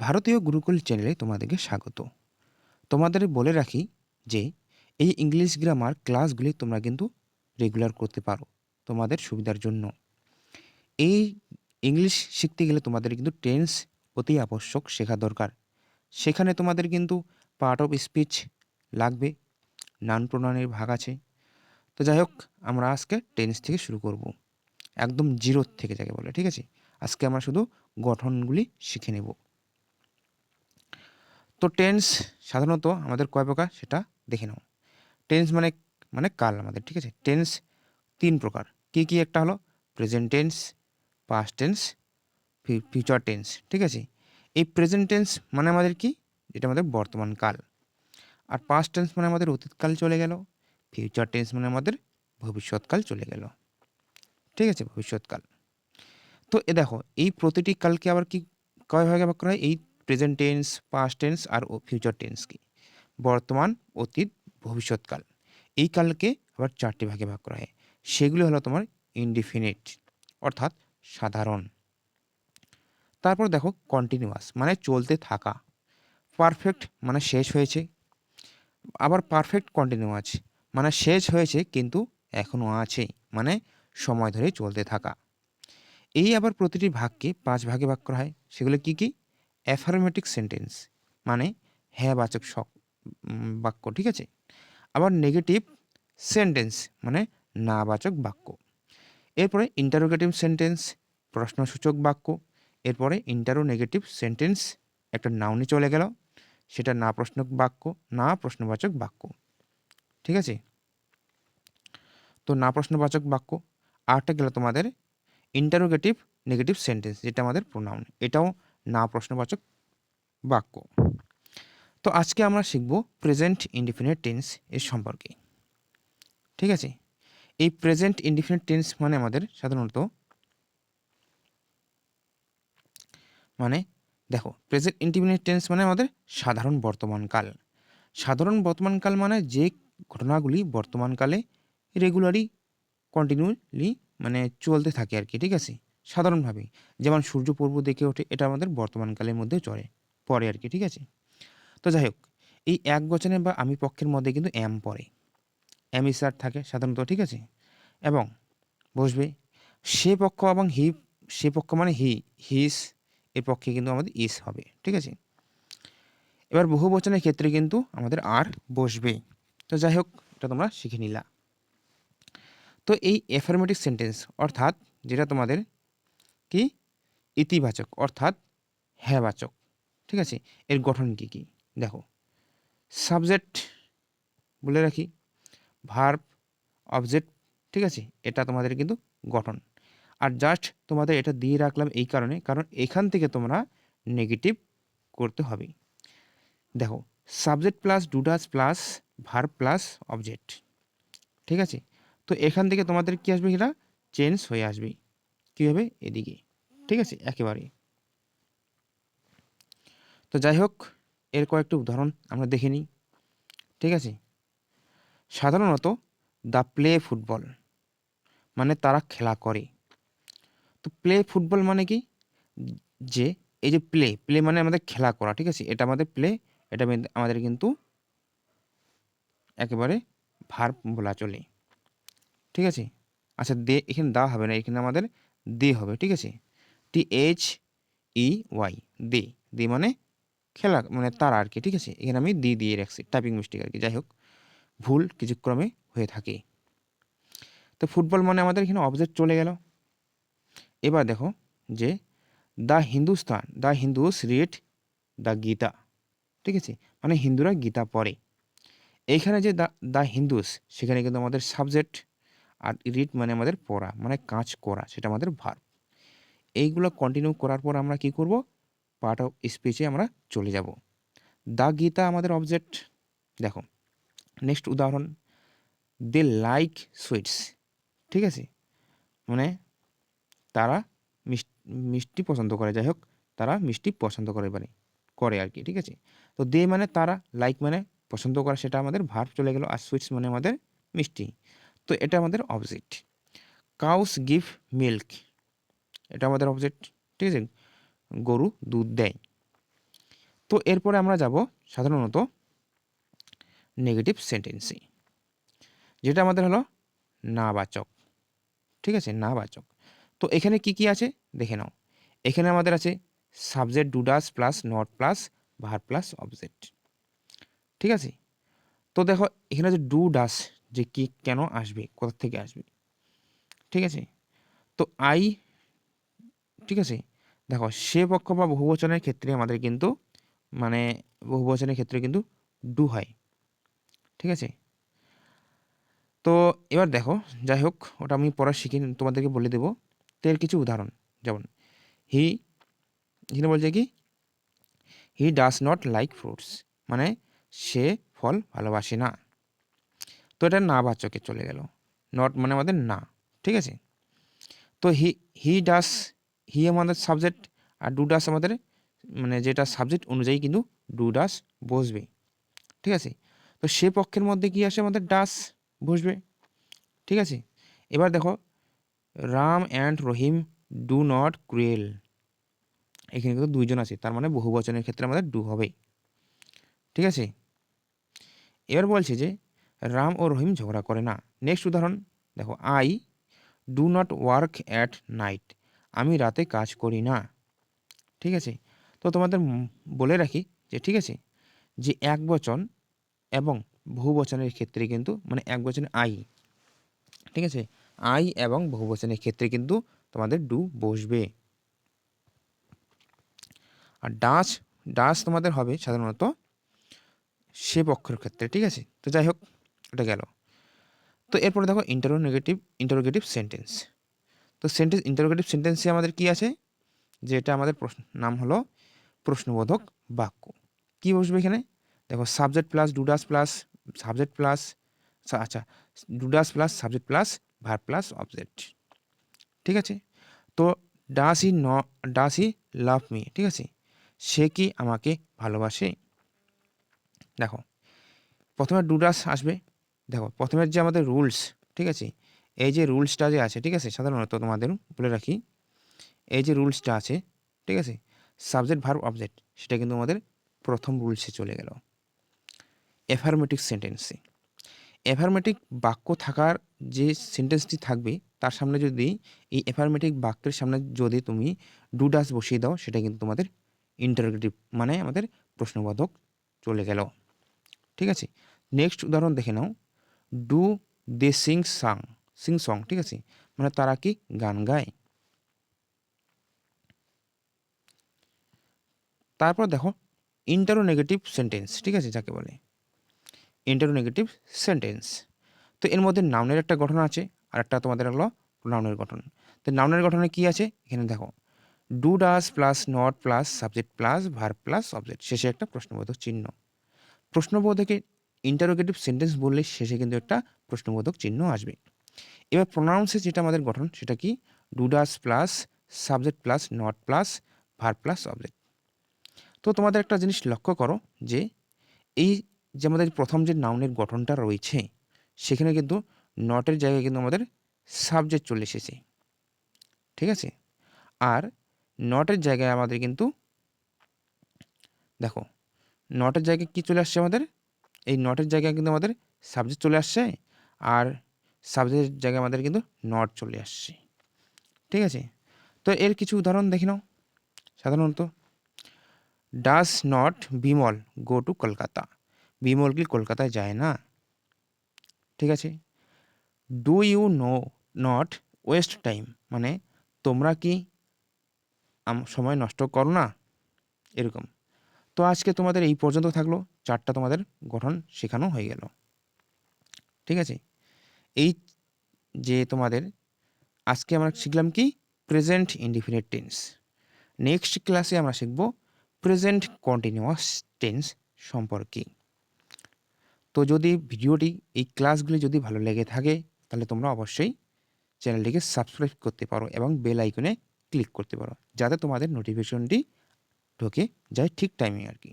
ভারতীয় গুরুকুল চ্যানেলে তোমাদেরকে স্বাগত। তোমাদের বলে রাখি যে এই ইংলিশ গ্রামার ক্লাসগুলি তোমরা কিন্তু রেগুলার করতে পারো তোমাদের সুবিধার জন্য। এই ইংলিশ শিখতে গেলে তোমাদের কিন্তু টেন্স অতি আবশ্যক শেখা দরকার। সেখানে তোমাদের কিন্তু পার্ট অফ স্পিচ লাগবে, নাউন প্রোনাউনের ভাগ আছে। তো যাই হোক, আমরা আজকে টেন্স থেকে শুরু করব, একদম জিরো থেকে যাকে বলে। ঠিক আছে, আজকে আমরা শুধু গঠনগুলি শিখে নেব। তো টেন্স সাধারণত আমাদের কয় প্রকার সেটা দেখে নাও। টেন্স মানে মানে কাল আমাদের, ঠিক আছে। টেন্স তিন প্রকার। কি কি? একটা হলো present tense, past tense, future tense. ঠিক আছে, এই প্রেজেন্ট টেন্স মানে আমাদের কি? যেটা আমাদের বর্তমান কাল। আর পাস্ট টেন্স মানে আমাদের অতীতকাল চলে গেল। ফিউচার টেন্স মানে আমাদের ভবিষ্যৎকাল চলে গেল। ঠিক আছে, ভবিষ্যৎকাল। তো দেখো, এই প্রতিটি কালকে আবার কি কয় ভাগে ভাগ করা হয়? এই প্রেজেন্ট টেন্স, পাস্ট টেন্স আর ফিউচার টেন্স কি বর্তমান, অতীত, ভবিষ্যৎকাল। এই কালকে আবার চারটি ভাগে ভাগ করা হয়। সেগুলো হলো তোমার ইনডিফিনিট অর্থাৎ সাধারণ। তারপর দেখো কন্টিনিউয়াস মানে চলতে থাকা। পারফেক্ট মানে শেষ হয়েছে। আবার পারফেক্ট কন্টিনিউয়াস মানে শেষ হয়েছে কিন্তু এখনও আছে, মানে সময় ধরে চলতে থাকা। এই আবার প্রতিটি ভাগকে পাঁচ ভাগে ভাগ করা হয়। সেগুলো কি কি? অ্যাফার্মেটিভ সেন্টেন্স মানে হ্যাঁ বাচক বাক্য। ঠিক আছে। আবার নেগেটিভ সেন্টেন্স মানে না বাচক বাক্য। এরপরে ইন্টারোগেটিভ সেন্টেন্স প্রশ্নসূচক বাক্য। এরপরে ইন্টারোনেগেটিভ সেন্টেন্স একটা নাউনে চলে গেল, সেটা না প্রশ্নক বাক্য, না প্রশ্নবাচক বাক্য। ঠিক আছে, তো না প্রশ্নবাচক বাক্য। আরটা গেল তোমাদের ইন্টারোগেটিভ নেগেটিভ সেন্টেন্স, যেটা আমাদের প্রোনাউন, এটাও না প্রশ্নবাচক বাক্য। তো আজকে আমরা শিখব প্রেজেন্ট ইনডিফিনিট টেন্স এর সম্পর্কে। ঠিক আছে, এই প্রেজেন্ট ইনডিফিনিট টেন্স মানে আমাদের সাধারণত মানে দেখো, প্রেজেন্ট ইনডিফিনিট টেন্স মানে আমাদের সাধারণ বর্তমানকাল। সাধারণ বর্তমানকাল মানে যে ঘটনাগুলি বর্তমানকালে রেগুলারই কন্টিনিউলি মানে চলতে থাকে আর কি। ঠিক আছে, সাধারণভাবে যেমন সূর্য পূর্ব দিকে ওঠে, এটা আমাদের বর্তমানকালের মধ্যে পড়ে আর কি। ঠিক আছে, তো যাই হোক, এই এক বচনে বা আমি পক্ষের মধ্যে কিন্তু এম পড়ে, এম ইসার থাকে সাধারণত। ঠিক আছে, এবং বসবে সে পক্ষ এবং হি, সে পক্ষ মানে হিস, এর পক্ষে কিন্তু আমাদের ইস হবে। ঠিক আছে, এবার বহু বচনের ক্ষেত্রে কিন্তু আমাদের আর বসবে। তো যাই হোক, এটা তোমরা শিখে নিলা। তো এই অ্যাফার্মেটিভ সেন্টেন্স অর্থাৎ যেটা তোমাদের কি ইতিবাচক অর্থাৎ হ্যাঁবাচক। ঠিক আছে, এর গঠন কি কি দেখো। সাবজেক্ট বলে রাখি, ভার্ব, অবজেক্ট। ঠিক আছে, এটা তোমাদের কিন্তু গঠন। আর জাস্ট তোমাদের এটা দিয়ে রাখলাম এই কারণে, কারণ এখান থেকে তোমরা নেগেটিভ করতে হবে। দেখো, subject plus do does plus verb plus object. ঠিক আছে, তো এখান থেকে তোমাদের কি আসবে? এটা চেঞ্জ হয়ে আসবে। কী হবে? এদিকে। ঠিক আছে, একেবারে। তো যাই হোক, এর কয়েকটি উদাহরণ আমরা দেখে নিই। ঠিক আছে, সাধারণত দ্য প্লে ফুটবল মানে তারা খেলা করে। তো প্লে ফুটবল মানে কি? যে এই যে প্লে, প্লে মানে আমাদের খেলা করা। ঠিক আছে, এটা আমাদের প্লে, এটা আমাদের কিন্তু একেবারে ভার্ব বলা চলে। ঠিক আছে, আচ্ছা দে এখানে দা হবে না, এখানে আমাদের দে হবে। ঠিক আছে, THEY, দে। দে মানে খেলা মানে তারা আর কি। ঠিক আছে, এখানে আমি দিয়ে রাখছি, টাইপিং মিস্টেক আর কি। যাই হোক, ভুল কিছু ক্রমে হয়ে থাকে। তো ফুটবল মানে আমাদের এখানে অবজেক্ট চলে গেল। এবার দেখো যে the Hindus read the Gita. ঠিক আছে, মানে হিন্দুরা গীতা পড়ে। এইখানে যে দ্য হিন্দুস, সেখানে কিন্তু আমাদের সাবজেক্ট, আর রিড মানে আমাদের পড়া মানে কাজ করা, সেটা আমাদের ভার্ব। এইগুলো কন্টিনিউ করার পর আমরা কি করব? পার্ট অফ স্পিচে আমরা চলে যাব। দ্য গীতা আমাদের অবজেক্ট। দেখো নেক্সট উদাহরণ, দে লাইক সুইটস। ঠিক আছে, মানে তারা মিষ্টি পছন্দ করে। যাই হোক, তারা মিষ্টি পছন্দ করে আর কি। ঠিক আছে, তো দে মানে তারা, লাইক মানে পছন্দ করা, সেটা আমাদের ভার্ব চলে গেল। আর সুইটস মানে আমাদের মিষ্টি, তো এটা আমাদের অবজেক্ট। কাউস গিভ মিল্ক, এটা আমাদের অবজেক্ট। ঠিক আছে, গরু দুধ দেয়। তো এরপরে আমরা যাব সাধারণত নেগেটিভ সেন্টেন্সে, যেটা আমাদের হলো নাবাচক। ঠিক আছে, নাবাচক। তো এখানে কি কি আছে দেখে নাও। এখানে আমাদের আছে subject do does plus not plus verb plus object. ঠিক আছে, তো দেখো এখানে যে ডু ডাস, যে কি কেন আসবে, কোথা থেকে আসবে। ঠিক আছে, তো আই, ঠিক আছে, দেখো সে পক্ষ বা বহুবচনের ক্ষেত্রে আমাদের কিন্তু মানে বহুবচনের ক্ষেত্রে কিন্তু ডু হয়। ঠিক আছে, তো এবার দেখো, যাই হোক ওটা আমি পরে শিখে তোমাদেরকে বলে দেবো। তো এর কিছু উদাহরণ, যেমন হি, এখানে বলছে কি he does not like fruits, মানে সে ফল ভালোবাসে না। তো এটা না বাচকে চলে গেল, নট মানে আমাদের না। ঠিক আছে, তো হি ডাস, হি আমাদের সাবজেক্ট, আর ডু ডাস আমাদের মানে যেটা সাবজেক্ট অনুযায়ী কিন্তু ডু ডাস বসবে। ঠিক আছে, তো সে পক্ষের মধ্যে কি আসে, আমাদের ডাস বসবে। ঠিক আছে, এবার দেখো Ram and Rahim do not cruel, এখানে কিন্তু দুইজন আছে, তার মানে বহু বচনের ক্ষেত্রে আমাদের ডু হবে। ঠিক আছে, এবার বলছে যে রাম ও রহিম ঝগড়া করে না। নেক্সট উদাহরণ দেখো, I do not work at night, আমি রাতে কাজ করি না। ঠিক আছে, তো তোমাদের বলে রাখি যে ঠিক আছে, যে এক বচন এবং বহু বচনের ক্ষেত্রে কিন্তু মানে এক বচনে আই, ঠিক আছে, আই এবং বহু বচনের ক্ষেত্রে কিন্তু তোমাদের ডু বসবে। আর ডাস, ডাস তোমাদের হবে সাধারণত সে পক্ষের ক্ষেত্রে। ঠিক আছে, তো যাই হোক এটা গেল। তো এরপরে দেখো ইন্টারোগেটিভ সেন্টেন্স। তো ইন্টারোগেটিভ সেন্টেন্সে আমাদের কি আছে, যে এটা আমাদের নাম হলো প্রশ্নবোধক বাক্য। কি বসবে এখানে, দেখো subject plus do does plus subject plus, আচ্ছা, do does plus subject plus verb plus object. ঠিক আছে, তো ডাস হি লাভ মি, ঠিক আছে, সে কি আমাকে ভালোবাসে। দেখো প্রথমে ডুডাস আসবে। দেখো প্রথমের যে আমাদের রুলস, ঠিক আছে, এই যে রুলসটা যে আছে, ঠিক আছে, সাধারণত তোমাদের বলে রাখি, এই যে রুলসটা আছে, ঠিক আছে, সাবজেক্ট ভার্ব অবজেক্ট, সেটা কিন্তু আমাদের প্রথম রুলসে চলে গেল। অ্যাফার্মেটিভ সেন্টেন্সে, অ্যাফার্মেটিভ বাক্য থাকার যে সেন্টেন্সটি থাকবে তার সামনে যদি এই অ্যাফার্মেটিভ বাক্যের সামনে যদি তুমি ডু ডাস বসিয়ে দাও, সেটা কিন্তু তোমাদের ইন্টারোগেটিভ মানে আমাদের প্রশ্নবোধক চলে গেল। ঠিক আছে, নেক্সট উদাহরণ দেখে নাও, ডু দে সিং সং, ঠিক আছে, মানে তারা কি গান গায়। তারপর দেখো ইন্টারোনেগেটিভ সেন্টেন্স, ঠিক আছে, যাকে বলে ইন্টারোনেগেটিভ সেন্টেন্স। তো এর মধ্যে নাউনের একটা গঠন আছে, আর একটা তোমাদের হলো নাউনের গঠন। তো নাউনের গঠনে কি আছে এখানে দেখো, do does plus not plus subject plus verb plus object, শেষে একটা প্রশ্নবোধক চিহ্ন। প্রশ্নবোধকে ইন্টারোগেটিভ সেন্টেন্স বললে শেষে কিন্তু একটা প্রশ্নবোধক চিহ্ন আসবে। এবার প্রোনাউন্সে যেটা আমাদের গঠন সেটা কি, do does plus subject plus not plus verb plus object. তো তোমাদের একটা জিনিস লক্ষ্য করো যে এই যে আমাদের প্রথম যে নাউনের গঠনটা রয়েছে সেখানে কিন্তু নটের জায়গায় কিন্তু আমাদের সাবজেক্ট চলে এসেছে। ঠিক আছে, আর নটের জায়গায় আমাদের কিন্তু দেখো নটের জায়গায় কি চলে আসছে আমাদের, এই নটের জায়গায় কিন্তু আমাদের সাবজেক্ট চলে আসছে, আর সাবজেক্টের জায়গায় আমাদের কিন্তু নট চলে আসছে। ঠিক আছে, তো এর কিছু উদাহরণ দেখে নাও। সাধারণত does not Bimal go to Kolkata, Bimal কি কলকাতায় যায় না। ঠিক আছে, do you know not waste time, মানে তোমরা কি সময় নষ্ট করো না, এরকম। তো আজকে তোমাদের এই পর্যন্ত থাকলো, চারটা তোমাদের গঠন শেখানো হয়ে গেল। ঠিক আছে, এই যে তোমাদের আজকে আমরা শিখলাম কি, প্রেজেন্ট ইনডিফিনিট টেন্স। নেক্সট ক্লাসে আমরা শিখব প্রেজেন্ট কন্টিনিউয়াস টেন্স সম্পর্কে। তো যদি ভিডিওটি এই ক্লাসগুলি যদি ভালো লেগে থাকে তাহলে তোমরা অবশ্যই চ্যানেলটিকে সাবস্ক্রাইব করতে পারো এবং বেল আইকনে ক্লিক করতে পারো, যাতে তোমাদের নোটিফিকেশনটি ঢোকে যায় ঠিক টাইমে আর কি।